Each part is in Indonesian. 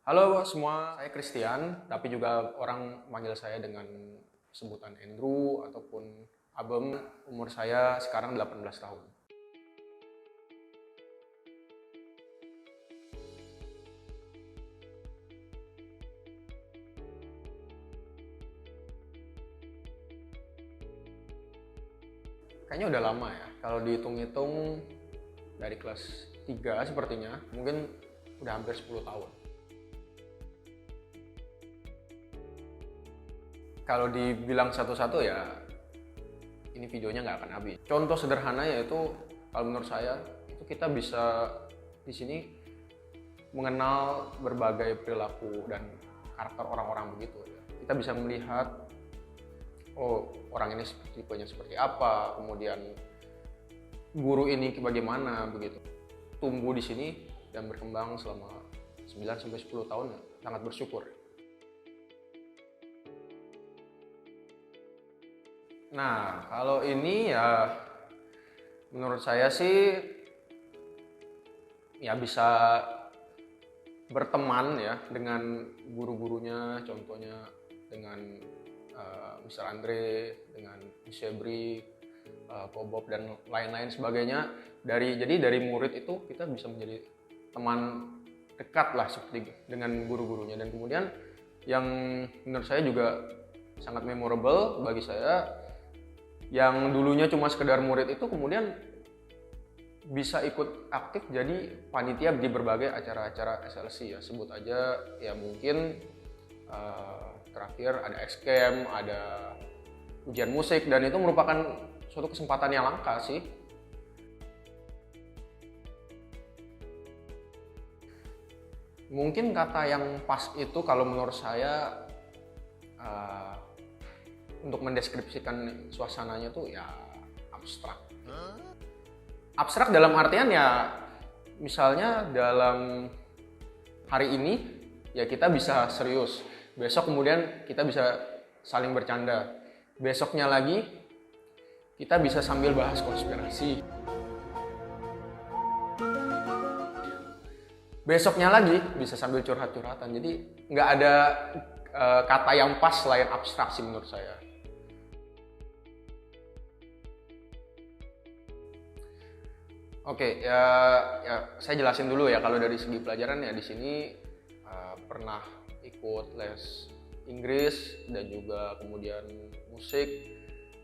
Halo semua, saya Christian, tapi juga orang manggil saya dengan sebutan Andrew ataupun Abem. Umur saya sekarang 18 tahun. Kayaknya udah lama ya, kalau dihitung-hitung dari kelas 3 sepertinya, mungkin udah hampir 10 tahun. Kalau dibilang satu-satu ya, ini videonya nggak akan habis. Contoh sederhana yaitu, kalau menurut saya, itu kita bisa di sini mengenal berbagai perilaku dan karakter orang-orang begitu. Kita bisa melihat, oh orang ini tipenya seperti apa, kemudian guru ini bagaimana begitu. Tumbuh di sini dan berkembang selama 9-10 tahun, sangat bersyukur. Nah, kalau ini ya menurut saya sih ya bisa berteman ya dengan guru-gurunya, contohnya dengan Mr. Andre, dengan Miss Shebri, Ko Bob dan lain-lain sebagainya. Jadi dari murid itu kita bisa menjadi teman dekat lah seperti dengan guru-gurunya. Dan kemudian yang menurut saya juga sangat memorable bagi saya, yang dulunya cuma sekedar murid itu kemudian bisa ikut aktif jadi panitia di berbagai acara-acara SLC ya. Sebut aja ya mungkin terakhir ada X-Camp, ada ujian musik, dan itu merupakan suatu kesempatan yang langka sih. Mungkin kata yang pas itu kalau menurut saya untuk mendeskripsikan suasananya tuh ya abstrak. Abstrak dalam artian ya misalnya dalam hari ini ya kita bisa serius, besok kemudian kita bisa saling bercanda, besoknya lagi kita bisa sambil bahas konspirasi, besoknya lagi bisa sambil curhat-curhatan. Jadi nggak ada kata yang pas selain abstraksi menurut saya. Oke, ya saya jelasin dulu ya. Kalau dari segi pelajaran ya di sini pernah ikut les Inggris dan juga kemudian musik,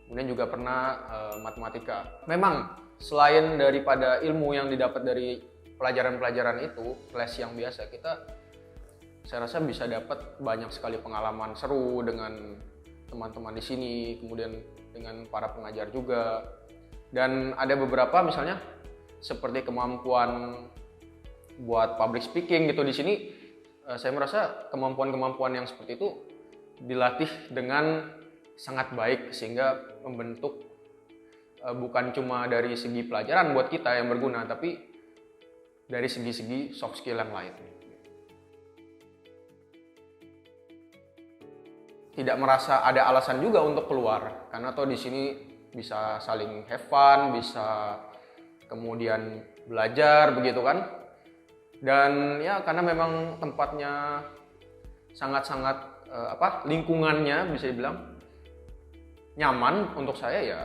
kemudian juga pernah matematika. Memang selain daripada ilmu yang didapat dari pelajaran-pelajaran itu, les yang biasa, saya rasa bisa dapat banyak sekali pengalaman seru dengan teman-teman di sini, kemudian dengan para pengajar juga. Dan ada beberapa misalnya seperti kemampuan buat public speaking gitu di sini, saya merasa kemampuan-kemampuan yang seperti itu dilatih dengan sangat baik sehingga membentuk bukan cuma dari segi pelajaran buat kita yang berguna, tapi dari segi-segi soft skill yang lain. Tidak merasa ada alasan juga untuk keluar, karena toh di sini bisa saling have fun, bisa kemudian belajar begitu kan. Dan ya karena memang tempatnya sangat-sangat lingkungannya bisa dibilang nyaman untuk saya ya.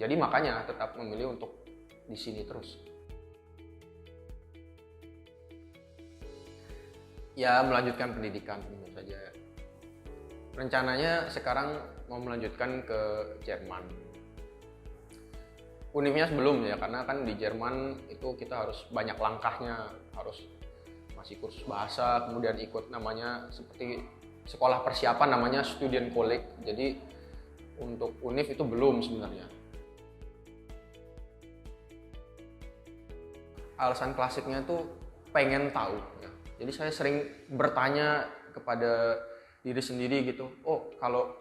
Jadi makanya tetap memilih untuk di sini terus. Ya melanjutkan pendidikan tentu saja. Rencananya sekarang mau melanjutkan ke Jerman. Univnya sebelum ya, karena kan di Jerman itu kita harus banyak langkahnya, harus masih kursus bahasa, kemudian ikut namanya seperti sekolah persiapan namanya student college. Jadi untuk univ itu belum sebenarnya. Alasan klasiknya itu pengen tahu ya. Jadi saya sering bertanya kepada diri sendiri gitu, oh kalau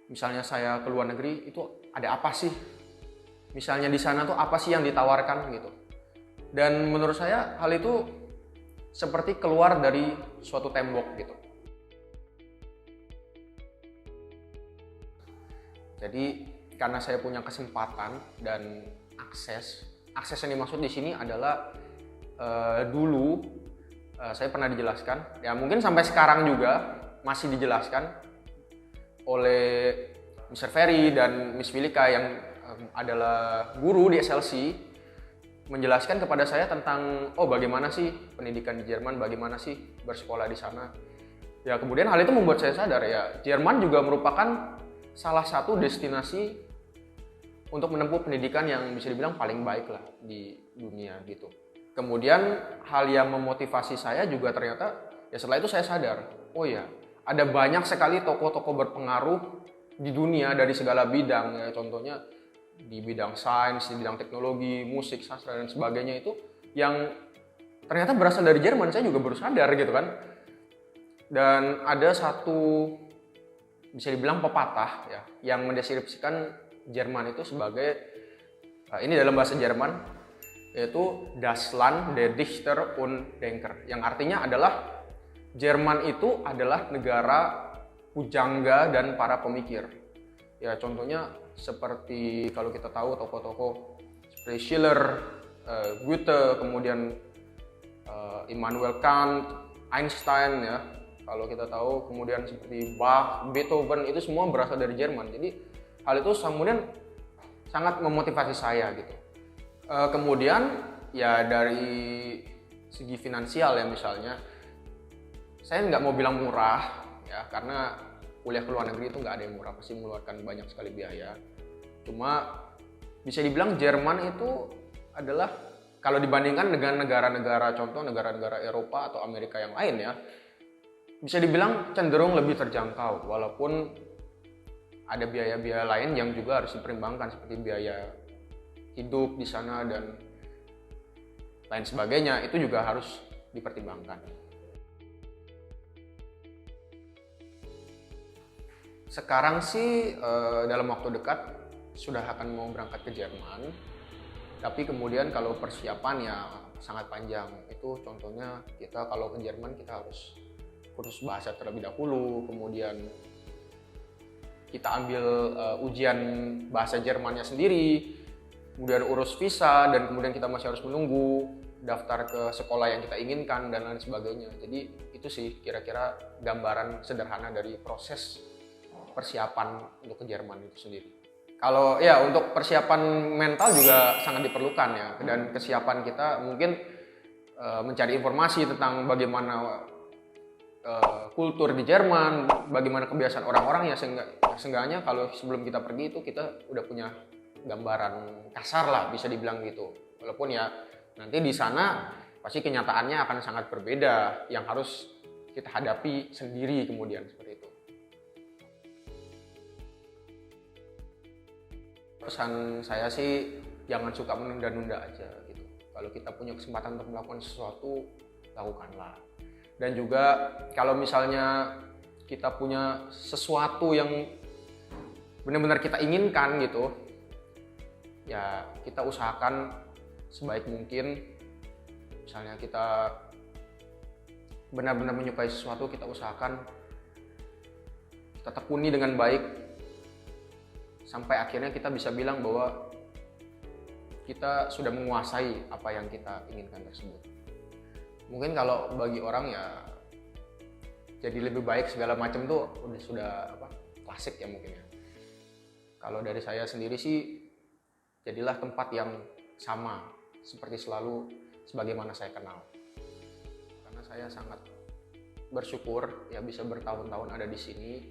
misalnya saya ke luar negeri itu ada apa sih? Misalnya di sana tuh apa sih yang ditawarkan gitu. Dan menurut saya hal itu seperti keluar dari suatu tembok gitu. Jadi karena saya punya kesempatan dan akses yang dimaksud di sini adalah dulu saya pernah dijelaskan, ya mungkin sampai sekarang juga masih dijelaskan oleh Mr. Ferry dan Miss Wilika yang adalah guru di SLC, menjelaskan kepada saya tentang bagaimana sih pendidikan di Jerman, bagaimana sih bersekolah di sana. Ya kemudian hal itu membuat saya sadar ya Jerman juga merupakan salah satu destinasi untuk menempuh pendidikan yang bisa dibilang paling baik lah di dunia gitu. Kemudian hal yang memotivasi saya juga ternyata ya setelah itu saya sadar, oh ya ada banyak sekali tokoh-tokoh berpengaruh di dunia dari segala bidang ya, contohnya di bidang sains, di bidang teknologi, musik, sastra dan sebagainya itu yang ternyata berasal dari Jerman. Saya juga baru sadar gitu kan. Dan ada satu bisa dibilang pepatah ya yang mendeskripsikan Jerman itu sebagai ini dalam bahasa Jerman yaitu Das Land der Dichter und Denker, yang artinya adalah Jerman itu adalah negara pujangga dan para pemikir. Ya contohnya seperti kalau kita tahu tokoh-tokoh seperti Schiller, Goethe, kemudian Immanuel Kant, Einstein ya. Kalau kita tahu kemudian seperti Bach, Beethoven itu semua berasal dari Jerman. Jadi hal itu kemudian sangat memotivasi saya gitu. Kemudian ya dari segi finansial ya misalnya, saya nggak mau bilang murah ya karena kuliah ke luar negeri itu nggak ada yang murah, pasti mengeluarkan banyak sekali biaya. Cuma bisa dibilang Jerman itu adalah kalau dibandingkan dengan negara-negara contoh negara-negara Eropa atau Amerika yang lain ya, bisa dibilang cenderung lebih terjangkau walaupun ada biaya-biaya lain yang juga harus dipertimbangkan seperti biaya hidup di sana dan lain sebagainya, itu juga harus dipertimbangkan. Sekarang sih dalam waktu dekat sudah akan mau berangkat ke Jerman, tapi kemudian kalau persiapan ya sangat panjang. Itu contohnya kita kalau ke Jerman kita harus kursus bahasa terlebih dahulu, kemudian kita ambil ujian bahasa Jermannya sendiri, kemudian urus visa, dan kemudian kita masih harus menunggu daftar ke sekolah yang kita inginkan dan lain sebagainya. Jadi itu sih kira-kira gambaran sederhana dari proses persiapan untuk ke Jerman itu sendiri. Kalau ya untuk persiapan mental juga sangat diperlukan ya, dan kesiapan kita mungkin mencari informasi tentang bagaimana kultur di Jerman, bagaimana kebiasaan orang-orang ya, seenggaknya kalau sebelum kita pergi itu kita udah punya gambaran kasar lah bisa dibilang gitu. Walaupun ya nanti di sana pasti kenyataannya akan sangat berbeda yang harus kita hadapi sendiri kemudian seperti itu. Pesan saya sih jangan suka menunda-nunda aja gitu. Kalau kita punya kesempatan untuk melakukan sesuatu, lakukanlah. Dan juga kalau misalnya kita punya sesuatu yang benar-benar kita inginkan gitu, ya kita usahakan sebaik mungkin. Misalnya kita benar-benar menyukai sesuatu, kita usahakan kita tekuni dengan baik sampai akhirnya kita bisa bilang bahwa kita sudah menguasai apa yang kita inginkan tersebut. Mungkin kalau bagi orang ya jadi lebih baik segala macam tuh sudah klasik ya mungkin ya. Kalau dari saya sendiri sih jadilah tempat yang sama seperti selalu sebagaimana saya kenal. Karena saya sangat bersyukur ya bisa bertahun-tahun ada di sini,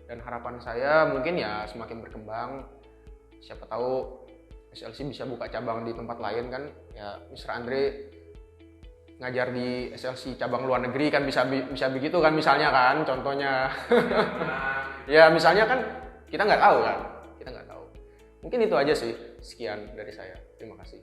dan harapan saya mungkin ya semakin berkembang. Siapa tahu SLC bisa buka cabang di tempat lain kan ya. Mr. Andre ngajar di SLC cabang luar negeri kan bisa begitu kan misalnya kan contohnya. Ya misalnya kan kita nggak tahu kan, kita nggak tahu. Mungkin itu aja sih, sekian dari saya, terima kasih.